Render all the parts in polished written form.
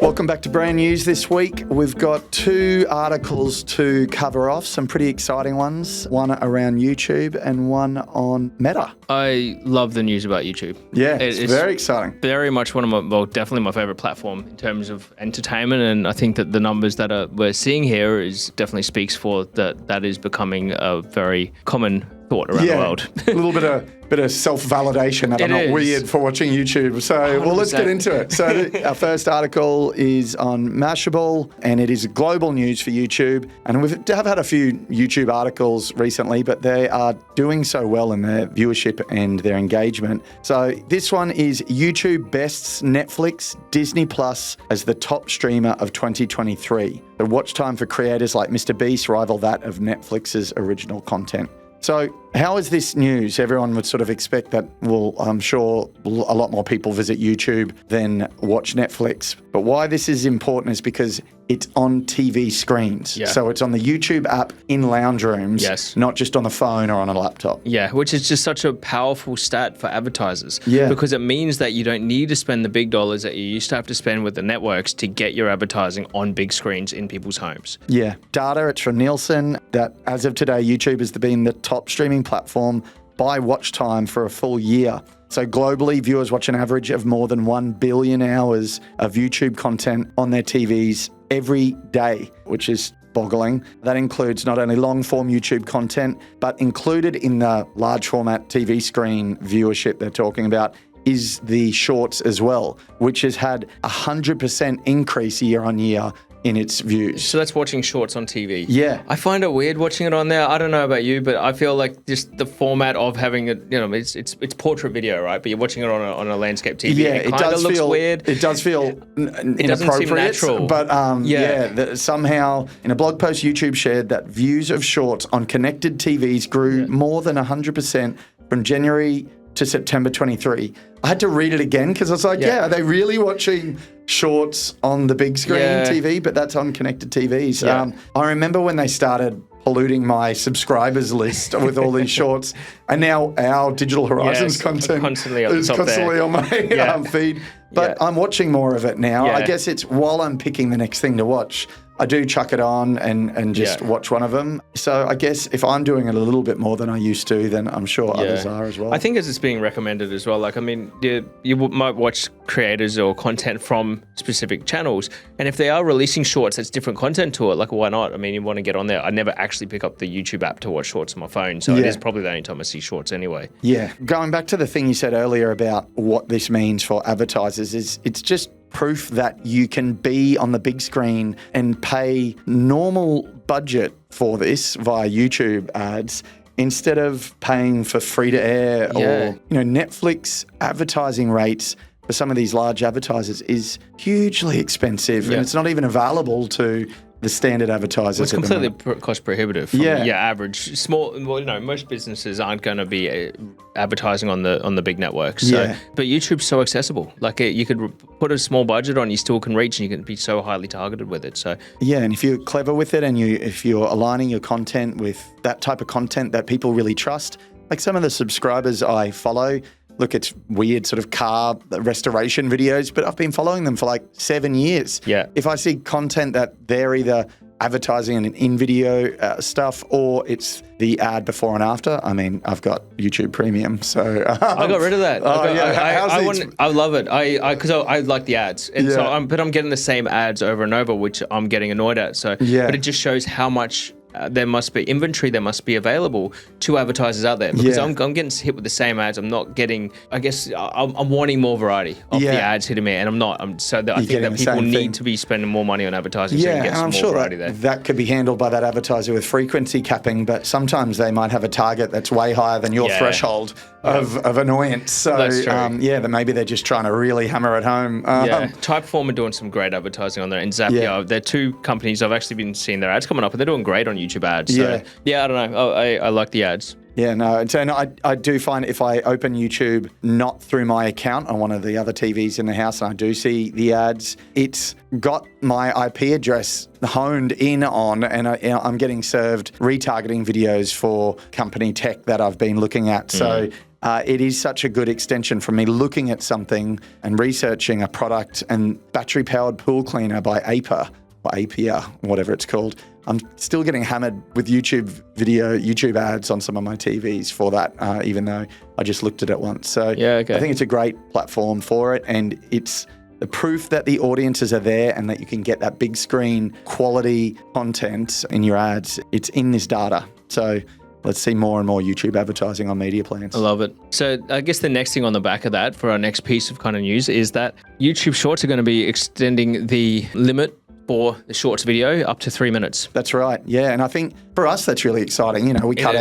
Welcome back to Brand News this week. We've got two articles to cover off, some pretty exciting ones, one around YouTube and one on Meta. I love the news about YouTube. Yeah, it's very exciting. Very much one of my, well, definitely my favorite platform in terms of entertainment. And I think that the numbers that we're seeing here is definitely speaks for that is becoming a very common thought around the world. A little bit of self-validation that I'm not weird for watching YouTube. So, 100%. Well, let's get into it. So our first article is on Mashable, and it is global news for YouTube. And we have had a few YouTube articles recently, but they are doing so well in their viewership and their engagement. So this one is YouTube bests Netflix, Disney Plus as the top streamer of 2023. The watch time for creators like Mr. Beast rival that of Netflix's original content. So how is this news? Everyone would sort of expect that, well, I'm sure a lot more people visit YouTube than watch Netflix. But why this is important is because it's on TV screens. Yeah. So it's on the YouTube app in lounge rooms, not just on the phone or on a laptop. Yeah, which is just such a powerful stat for advertisers. Yeah. Because it means that you don't need to spend the big dollars that you used to have to spend with the networks to get your advertising on big screens in people's homes. Yeah. Data, it's from Nielsen, that as of today, YouTube has been the top streaming platform by watch time for a full year. So globally, viewers watch an average of more than 1 billion hours of YouTube content on their TVs every day, which is boggling. That includes not only long-form YouTube content, but included in the large format TV screen viewership they're talking about is the shorts as well, which has had 100% increase year on year in its views. So that's watching shorts on TV. Yeah. I find it weird watching it on there. I don't know about you, but I feel like just the format of having it, it's portrait video, right? But you're watching it on a landscape TV. Yeah, it does looks weird. It does feel inappropriate. It doesn't seem natural. But somehow in a blog post, YouTube shared that views of shorts on connected TVs grew more than 100% from January to September 23. I had to read it again because I was like, are they really watching shorts on the big screen TV? But that's on connected TVs. Yeah. I remember when they started polluting my subscribers list with all these shorts, and now our Digital Horizons content is constantly on my feed. But I'm watching more of it now. I guess it's while I'm picking the next thing to watch, I do chuck it on and just watch one of them. So I guess if I'm doing it a little bit more than I used to, then I'm sure others are as well. I think as it's being recommended as well. Like, I mean, you might watch creators or content from specific channels, and if they are releasing shorts, that's different content to it. Like, why not? I mean, you want to get on there. I never actually pick up the YouTube app to watch shorts on my phone, so it is probably the only time I see shorts anyway. Yeah. Going back to the thing you said earlier about what this means for advertisers is it's just proof that you can be on the big screen and pay normal budget for this via YouTube ads instead of paying for free to air or, Netflix advertising rates for some of these large advertisers is hugely expensive and it's not even available to the standard advertisers. It's completely cost prohibitive. From average small. Well, most businesses aren't going to be advertising on the big networks. So, but YouTube's so accessible. Like you could put a small budget on, you still can reach, and you can be so highly targeted with it. So and if you're clever with it, and if you're aligning your content with that type of content that people really trust, like some of the subscribers I follow. Look, it's weird sort of car restoration videos, but I've been following them for like 7 years. Yeah. If I see content that they're either advertising and in-video stuff or it's the ad before and after, I mean, I've got YouTube Premium, so... I got rid of that. I love it. Because I like the ads. And so but I'm getting the same ads over and over, which I'm getting annoyed at. So, but it just shows how much... there must be inventory, there must be available to advertisers out there because I'm getting hit with the same ads. I'm not getting, I guess, I'm wanting more variety of the ads hitting me, and I'm not. I think that people need to be spending more money on advertising so you can get some more variety there. That could be handled by that advertiser with frequency capping, but sometimes they might have a target that's way higher than your threshold of annoyance. So, then maybe they're just trying to really hammer it home. Typeform are doing some great advertising on there, and Zapier, they're two companies I've actually been seeing their ads coming up, and they're doing great on YouTube ads. So, I don't know. I like the ads. Yeah, no. So I do find if I open YouTube not through my account on one of the other TVs in the house and I do see the ads, it's got my IP address honed in on, and I'm getting served retargeting videos for company tech that I've been looking at. So it is such a good extension from me looking at something and researching a product and battery-powered pool cleaner by Apia, whatever it's called. I'm still getting hammered with YouTube ads on some of my TVs for that, even though I just looked at it once. So I think it's a great platform for it, and it's the proof that the audiences are there and that you can get that big screen quality content in your ads. It's in this data. So let's see more and more YouTube advertising on media plans. I love it. So I guess the next thing on the back of that for our next piece of kind of news is that YouTube Shorts are going to be extending the limit for the Shorts video up to 3 minutes. That's right. Yeah. And I think for us, that's really exciting. You know, we cut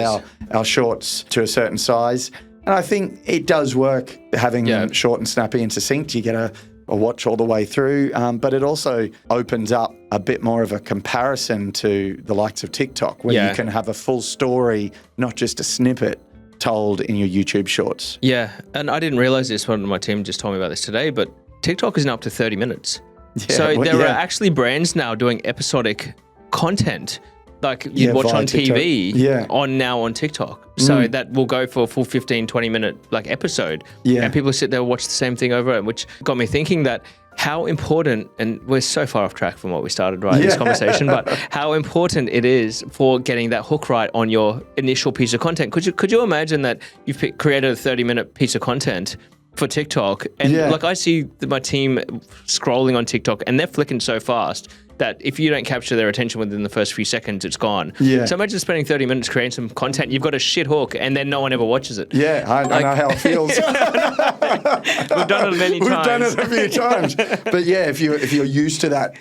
our Shorts to a certain size. And I think it does work having them short and snappy and succinct. You get a watch all the way through, but it also opens up a bit more of a comparison to the likes of TikTok, where you can have a full story, not just a snippet told in your YouTube Shorts. Yeah, and I didn't realize this. One of my team just told me about this today, but TikTok is now up to 30 minutes. Yeah, so there are actually brands now doing episodic content like you'd watch on TV on TikTok. So that will go for a full 15, 20 minute like episode. Yeah. And people sit there and watch the same thing over, which got me thinking that how important, and we're so far off track from what we started, right, this conversation, but how important it is for getting that hook right on your initial piece of content. Could you imagine that you've created a 30-minute piece of content for TikTok, and like I see my team scrolling on TikTok and they're flicking so fast that if you don't capture their attention within the first few seconds, it's gone. Yeah. So imagine spending 30 minutes creating some content, you've got a shit hook, and then no one ever watches it. Yeah, I know how it feels. We've done it many times. We've done it a few times. But yeah, if you're used to that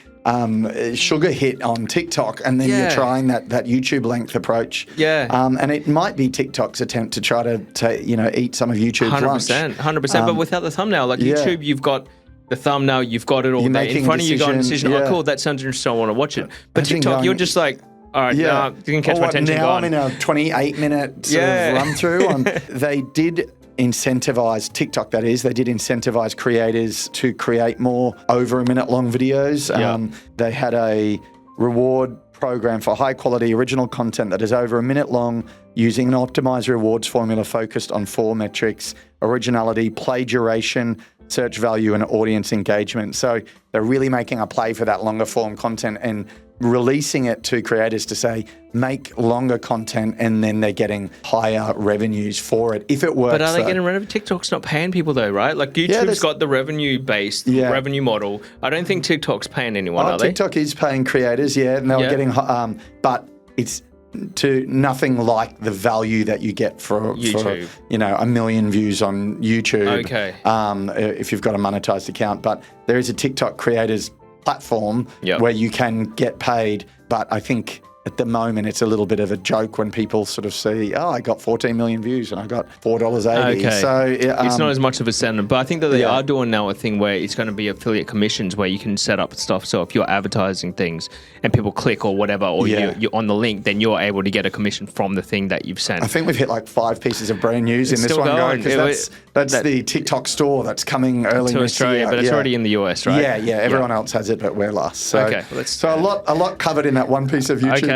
sugar hit on TikTok, and then you're trying that YouTube length approach. Yeah. And it might be TikTok's attempt to try to eat some of YouTube's 100%, but without the thumbnail. Like YouTube, you've got the thumbnail, you've got it all there in front of you, going decision. Oh, cool, that sounds interesting, I want to watch it. But TikTok, you're just like, all right, you can catch my attention. Now I'm in a 28-minute sort of run through. They did incentivize TikTok, that is, they did incentivize creators to create more over a minute long videos. They had a reward program for high quality original content that is over a minute long, using an optimized rewards formula focused on 4 metrics: originality, play duration, search value, and audience engagement. So they're really making a play for that longer form content and releasing it to creators to say, make longer content, and then they're getting higher revenues for it if it works. But are they getting rid of it? TikTok's not paying people though, right? Like YouTube's got the revenue-based revenue model. I don't think TikTok's paying anyone, are they? TikTok is paying creators, and they're getting, but it's to nothing like the value that you get for 1 million views on YouTube. Okay. If you've got a monetized account, but there is a TikTok creators platform where you can get paid, but I think at the moment it's a little bit of a joke when people sort of see, I got 14 million views and I got $4.80. Okay. So it's not as much of a standard, but I think that they are doing now a thing where it's going to be affiliate commissions where you can set up stuff. So if you're advertising things and people click or whatever, or you're on the link, then you're able to get a commission from the thing that you've sent. I think we've hit like 5 pieces of brand news in this one going, because that's the TikTok store that's coming early to Australia, but it's already in the US, right? Yeah. Everyone else has it, but we're last. So, a lot covered in that one piece of YouTube news.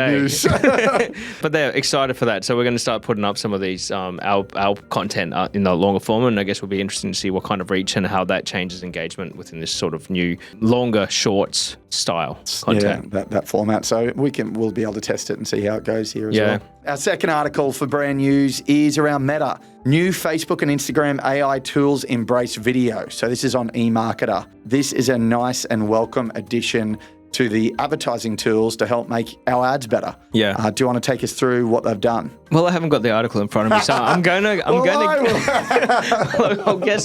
But they're excited for that, so we're going to start putting up some of these our content in the longer form, and I guess it'll be interesting to see what kind of reach and how that changes engagement within this sort of new longer shorts style content. Yeah, that format. So we'll be able to test it and see how it goes here as well. Our second article for brand news is around Meta. New Facebook and Instagram AI tools embrace video. So this is on eMarketer. This is a nice and welcome addition to the advertising tools to help make our ads better. Yeah. Do you want to take us through what they've done? Well, I haven't got the article in front of me, so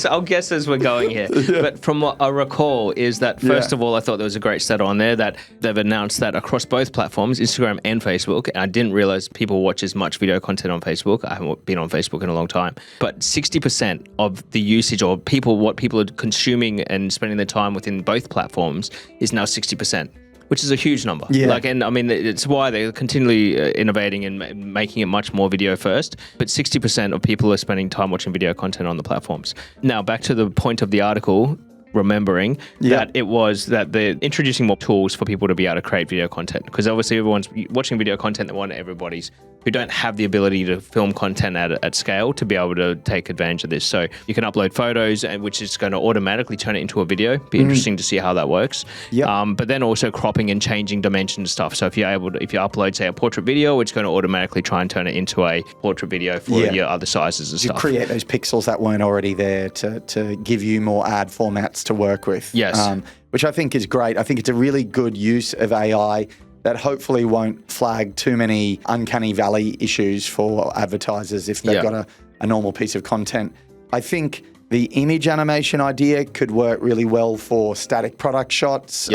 I'll guess as we're going here. Yeah. But from what I recall is that, first of all, I thought there was a great stat on there that they've announced that across both platforms, Instagram and Facebook, and I didn't realize people watch as much video content on Facebook. I haven't been on Facebook in a long time, but 60% of the usage, or what people are consuming and spending their time within both platforms, is now 60%. Which is a huge number. Yeah. And I mean, it's why they're continually innovating and making it much more video first. But 60% of people are spending time watching video content on the platforms. Now, back to the point of the article, remembering that it was that they're introducing more tools for people to be able to create video content. Because obviously everyone's watching video content, they want everybody's who don't have the ability to film content at scale to be able to take advantage of this. So you can upload photos, and which is going to automatically turn it into a video. Be interesting to see how that works. Yep. But then also cropping and changing dimension stuff. So if you upload, say, a portrait video, it's going to automatically try and turn it into a portrait video for your other sizes and stuff. You create those pixels that weren't already there to give you more ad formats to work with. Yes. Which I think is great. I think it's a really good use of AI that hopefully won't flag too many uncanny valley issues for advertisers if they've got a normal piece of content. I think the image animation idea could work really well for static product shots.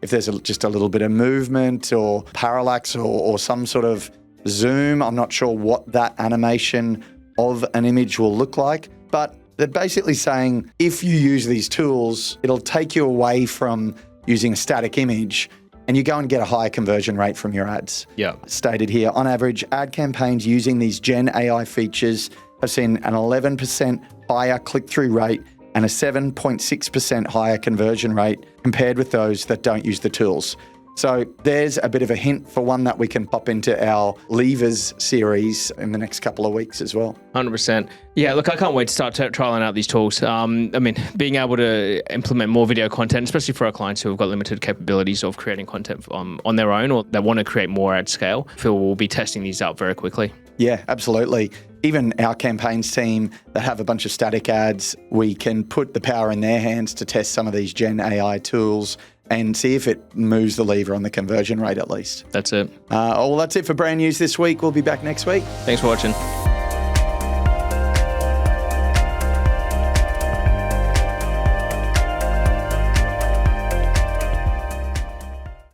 If there's just a little bit of movement or parallax or some sort of zoom, I'm not sure what that animation of an image will look like. But they're basically saying if you use these tools, it'll take you away from using a static image and you go and get a higher conversion rate from your ads. Stated here, on average, ad campaigns using these Gen AI features have seen an 11% higher click-through rate and a 7.6% higher conversion rate compared with those that don't use the tools. So there's a bit of a hint for one that we can pop into our levers series in the next couple of weeks as well. 100%. Yeah, look, I can't wait to start trialing out these tools. I mean, being able to implement more video content, especially for our clients who have got limited capabilities of creating content on their own or that want to create more at scale, I feel we'll be testing these out very quickly. Yeah, absolutely. Even our campaigns team that have a bunch of static ads, we can put the power in their hands to test some of these Gen AI tools and see if it moves the lever on the conversion rate at least. That's it. Well, that's it for Brand News this week. We'll be back next week. Thanks for watching.